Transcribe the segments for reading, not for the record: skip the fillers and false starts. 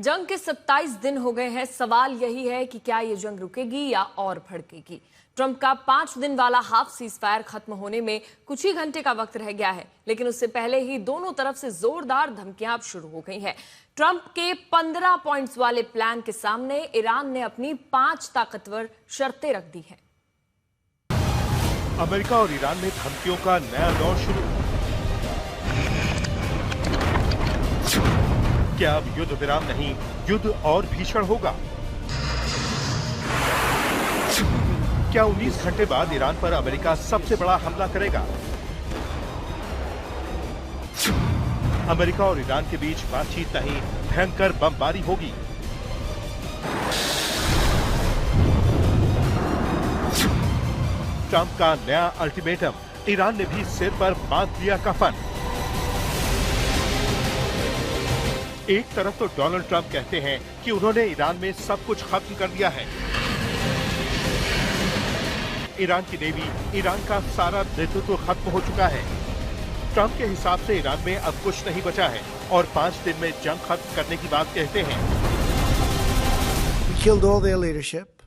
जंग के 27 दिन हो गए हैं। सवाल यही है कि क्या ये जंग रुकेगी या और भड़केगी। ट्रंप का 5 दिन वाला हाफ सीज फायर खत्म होने में कुछ ही घंटे का वक्त रह गया है, लेकिन उससे पहले ही दोनों तरफ से जोरदार धमकियां अब शुरू हो गई हैं। ट्रंप के 15 पॉइंट्स वाले प्लान के सामने ईरान ने अपनी 5 ताकतवर शर्तें रख दी हैं। अमेरिका और ईरान में धमकियों का नया दौर शुरू। क्या अब युद्ध विराम नहीं, युद्ध और भीषण होगा? क्या 19 घंटे बाद ईरान पर अमेरिका सबसे बड़ा हमला करेगा? अमेरिका और ईरान के बीच बातचीत नहीं, भयंकर बमबारी होगी। ट्रंप का नया अल्टीमेटम, ईरान ने भी सिर पर बांध लिया कफन। एक तरफ तो डोनाल्ड ट्रंप कहते हैं कि उन्होंने ईरान में सब कुछ खत्म कर दिया है। ईरान की नेवी, ईरान का सारा नेतृत्व खत्म हो चुका है। ट्रंप के हिसाब से ईरान में अब कुछ नहीं बचा है और 5 दिन में जंग खत्म करने की बात कहते हैं। We killed all their leadership,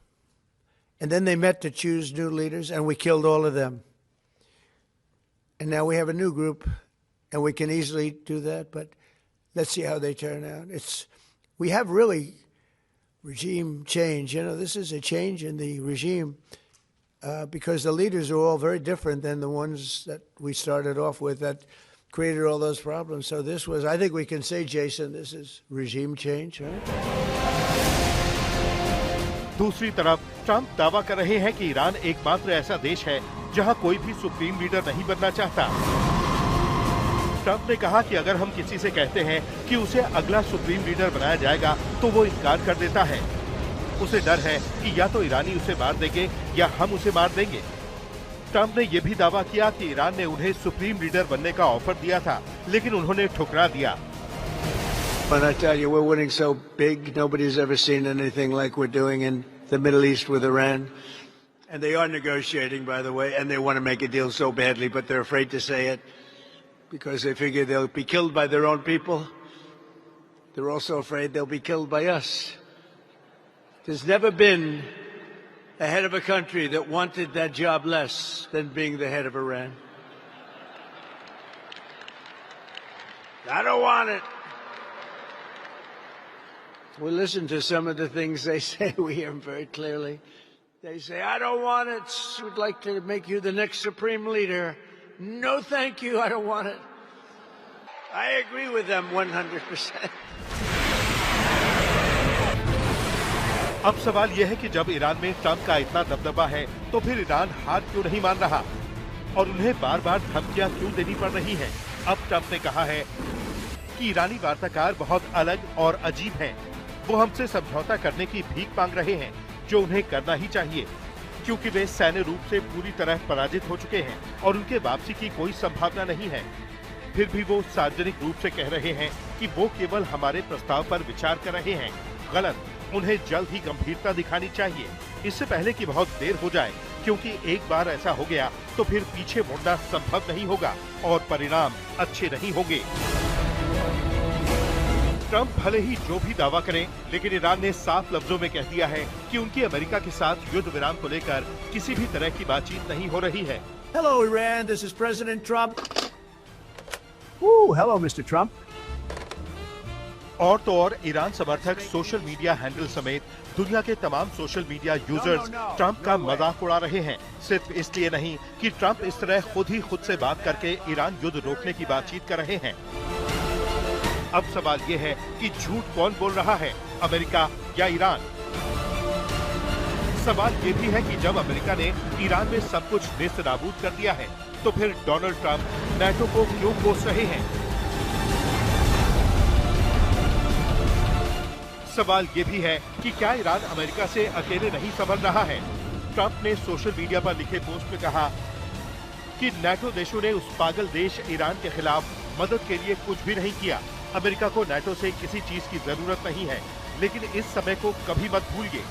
and then they met to choose new leaders, and we killed all of them. And now we have a new group, and we can easily do that, but let's see how they turn out. We have really regime change. You know, this is a change in the regime because the leaders are all very different than the ones that we started off with that created all those problems. So this was, I think we can say, Jason, this is regime change, right? दूसरी तरफ Trump दावा कर रहे हैं कि Iran एकमात्र ऐसा देश है जहां कोई भी सुप्रीम लीडर नहीं बनना चाहता। ट्रंप ने कहा कि अगर हम किसी से कहते हैं कि उसे अगला सुप्रीम लीडर बनाया जाएगा तो वो इनकार कर देता है। उसे डर है कि या तो ईरानी उसे मार देंगे या हम उसे मार देंगे। ट्रंप ने यह भी दावा किया कि ईरान ने उन्हें सुप्रीम लीडर बनने का ऑफर दिया था, लेकिन उन्होंने ठुकरा दिया। When I tell you we're winning so big, nobody's ever seen anything like we're doing in the Middle East with Iran. And they are negotiating, by the way, and they want to make a deal so badly, but they're afraid to say it because they figure they'll be killed by their own people. They're also afraid they'll be killed by us. There's never been a head of a country that wanted that job less than being the head of Iran. I don't want it. We listen to some of the things they say. We hear them very clearly. They say, I don't want it. We'd like to make you the next supreme leader. No, thank you. I don't want it. I agree with them 100%. अब सवाल यह है कि जब Iran में Trump का इतना दबदबा है तो फिर ईरान हार क्यों नहीं मान रहा और उन्हें बार बार धमकियां क्यों देनी पड़ रही हैं? अब ट्रंप ने कहा है कि ईरानी वार्ताकार बहुत अलग और अजीब हैं। वो हमसे समझौता करने की भीख मांग रहे हैं, जो उन्हें करना ही चाहिए, क्योंकि वे सैन्य रूप से पूरी तरह पराजित हो चुके हैं और उनके वापसी की कोई संभावना नहीं है। फिर भी वो सार्वजनिक रूप से कह रहे हैं कि वो केवल हमारे प्रस्ताव पर विचार कर रहे हैं। गलत। उन्हें जल्द ही गंभीरता दिखानी चाहिए, इससे पहले कि बहुत देर हो जाए, क्योंकि एक बार ऐसा हो गया तो फिर पीछे मुड़ना संभव नहीं होगा और परिणाम अच्छे नहीं होंगे। ट्रंप भले ही जो भी दावा करें, लेकिन ईरान ने साफ लफ्जों में कह दिया है कि उनकी अमेरिका के साथ युद्ध विराम को लेकर किसी भी तरह की बातचीत नहीं हो रही है। Hello, Iran. This is President Trump. Hello, Mr. Trump. और तो और ईरान समर्थक सोशल मीडिया हैंडल समेत दुनिया के तमाम सोशल मीडिया यूजर्स ट्रंप का मजाक उड़ा रहे हैं। सिर्फ इसलिए नहीं कि ट्रंप इस तरह खुद से बात करके ईरान युद्ध रोकने की बातचीत कर रहे हैं। अब सवाल ये है कि झूठ कौन बोल रहा है, अमेरिका या ईरान? सवाल ये भी है कि जब अमेरिका ने ईरान में सब कुछ नेस्त नाबूद कर दिया है, तो फिर डोनाल्ड ट्रंप नाटो को क्यों कोस रहे हैं? सवाल ये भी है कि क्या ईरान अमेरिका से अकेले नहीं संभल रहा है? ट्रंप ने सोशल मीडिया पर लिखे पोस्ट में कहा कि नाटो देशों ने उस पागल देश ईरान के खिलाफ मदद के लिए कुछ भी नहीं किया। अमेरिका को नाटो से किसी चीज की जरूरत नहीं है, लेकिन इस समय को कभी मत भूलिए।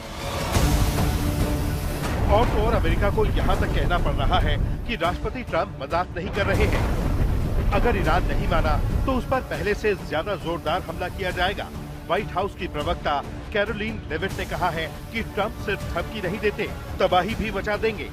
और तो और अमेरिका को यहाँ तक कहना पड़ रहा है कि राष्ट्रपति ट्रंप मजाक नहीं कर रहे हैं। अगर ईरान नहीं माना तो उस पर पहले से ज्यादा जोरदार हमला किया जाएगा। व्हाइट हाउस की प्रवक्ता कैरोलिन लेविट ने कहा है कि ट्रंप सिर्फ धमकी नहीं देते, तबाही भी मचा देंगे।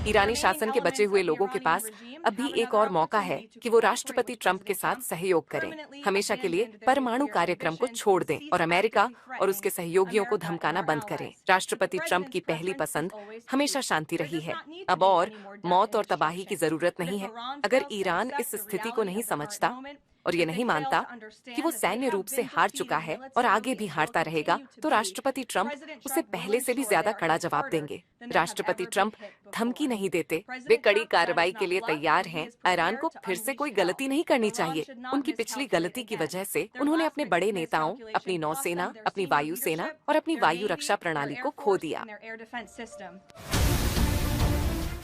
ईरानी शासन के बचे हुए लोगों के पास अब भी एक और मौका है कि वो राष्ट्रपति ट्रंप के साथ सहयोग करें, हमेशा के लिए परमाणु कार्यक्रम को छोड़ दें और अमेरिका और उसके सहयोगियों को धमकाना बंद करें। राष्ट्रपति ट्रंप की पहली पसंद हमेशा शांति रही है। अब और मौत और तबाही की जरूरत नहीं है। अगर ईरान इस स्थिति को नहीं समझता और ये नहीं मानता कि वो सैन्य रूप से हार चुका है और आगे भी हारता रहेगा, तो राष्ट्रपति ट्रंप उसे पहले से भी ज्यादा कड़ा जवाब देंगे। राष्ट्रपति ट्रंप धमकी नहीं देते, वे कड़ी कार्रवाई के लिए तैयार हैं। ईरान को फिर से कोई गलती नहीं करनी चाहिए। उनकी पिछली गलती की वजह से उन्होंने अपने बड़े नेताओं, अपनी नौसेना, अपनी वायुसेना और अपनी वायु रक्षा प्रणाली को खो दिया।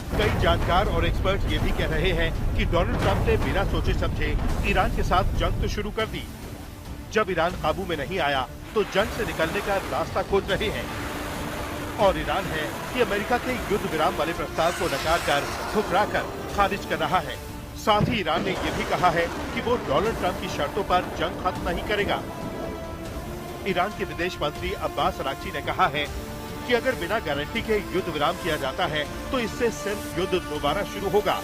कई जानकार और एक्सपर्ट ये भी कह रहे हैं कि डोनाल्ड ट्रंप ने बिना सोचे समझे ईरान के साथ जंग तो शुरू कर दी। जब ईरान काबू में नहीं आया तो जंग से निकलने का रास्ता खोज रहे हैं। और ईरान है कि अमेरिका के युद्ध विराम वाले प्रस्ताव को नकार कर ठुकरा कर खारिज कर रहा है। साथ ही ईरान ने ये भी कहा है कि वो डोनाल्ड ट्रंप की शर्तों पर जंग खत्म नहीं करेगा। ईरान के विदेश मंत्री अब्बास अरागची ने कहा है कि अगर बिना गारंटी के युद्ध विराम किया जाता है तो इससे सिर्फ युद्ध दोबारा शुरू होगा।